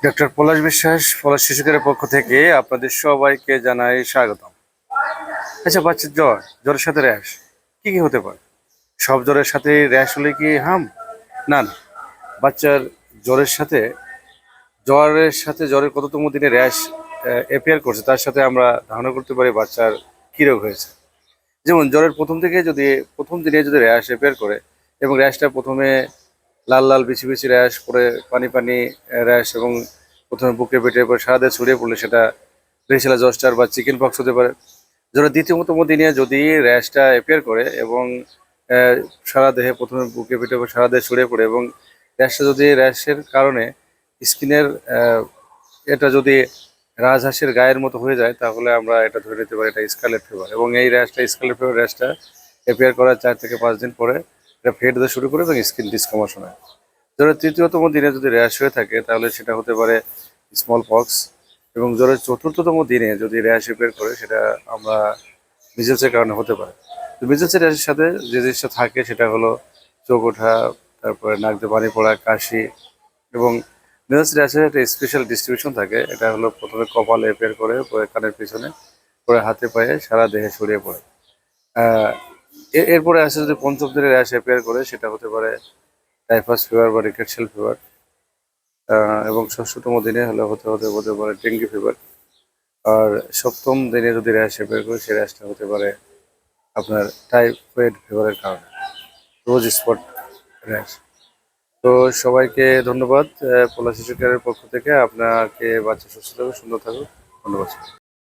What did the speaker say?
Doctor পলাশ বিশ্বাস, পলাশ শিশুকের পক্ষ থেকে আপনাদের সবাইকে জানাই স্বাগতম। আচ্ছা, বাচ্চার জ্বরের সাথে র্যাশ কি কি হতে পারে? সব জ্বরের সাথে র্যাশ হলে কি না না। বাচ্চার জ্বরের সাথে জ্বরের কততম দিনে র্যাশ অ্যাপিয়ার করছে তার সাথে আমরা ধারণা করতে পারি বাচ্চার কী রোগ হয়েছে। যেমন জ্বরের প্রথম দিনে যদি র্যাশ অ্যাপিয়ার করে এবং র্যাশটা প্রথমে লাল লাল বিছি বিছি র্যাশ, পরে পানি পানি র্যাশ, এবং প্রথমে বুকে পেটে পরে সারা দেহে ছড়িয়ে পড়লে সেটা ব্রিসেলা জস্টার বা চিকেন পক্স হতে পারে। জ্বরের দ্বিতীয়তম দিনে যদি র্যাশটা অ্যাপিয়ার করে এবং সারা দেহে প্রথমে বুকে পেটে পরে সারা দেহে ছড়িয়ে পড়ে এবং র্যাশের কারণে স্কিনের এটা যদি রাজহাঁসের গায়ের মতো হয়ে যায়, তাহলে আমরা এটা ধরে নিতে পারি এটা স্কারলেট ফিভার। এবং এই স্কারলেট ফিভার র্যাশটা অ্যাপিয়ার করার 4 থেকে 5 দিন পরে এটা ফেড হতে শুরু করে এবং স্কিন ডিসকমোশন হয়। জ্বরের তৃতীয়তম দিনে যদি র্যাশ হয়ে থাকে তাহলে সেটা হতে পারে স্মল পক্স। এবং জ্বরের চতুর্থতম দিনে যদি র্যাশ অ্যাপিয়ার করে সেটা আমরা মিজেলসের কারণে হতে পারে। তো মিজেলসের র্যাশের সাথে যে জিনিসটা থাকে সেটা হলো চোখ ওঠা, তারপরে নাক দিয়ে পানি পড়া, কাশি। এবং মিজেলস র্যাশের একটা স্পেশাল ডিস্ট্রিবিউশন থাকে। এটা হলো প্রথমে কপালে অ্যাপিয়ার করে, পরে কানের পিছনে, পরে হাতে পায়ে সারা দেহে ছড়িয়ে পড়ে। আহ, এরপরে আসে যদি পঞ্চম দিনে র্যাশ অ্যাপিয়ার করে সেটা হতে পারে টাইফাস ফিভার বা রিকেটশিয়াল ফিভার। এবং ষষ্ঠতম দিনে হতে পারে ডেঙ্গি ফিভার। আর সপ্তম দিনে যদি র্যাশ অ্যাপিয়ার করে সেই র্যাশটা হতে পারে আপনার টাইফয়েড ফিভারের কারণে, রোজ স্পট র্যাশ। তো সবাইকে ধন্যবাদ। পলাশ শিশু কেয়ারের পক্ষ থেকে আপনাকে বাচ্চা সুস্থ থাকুক, সুন্দর থাকুক। ধন্যবাদ।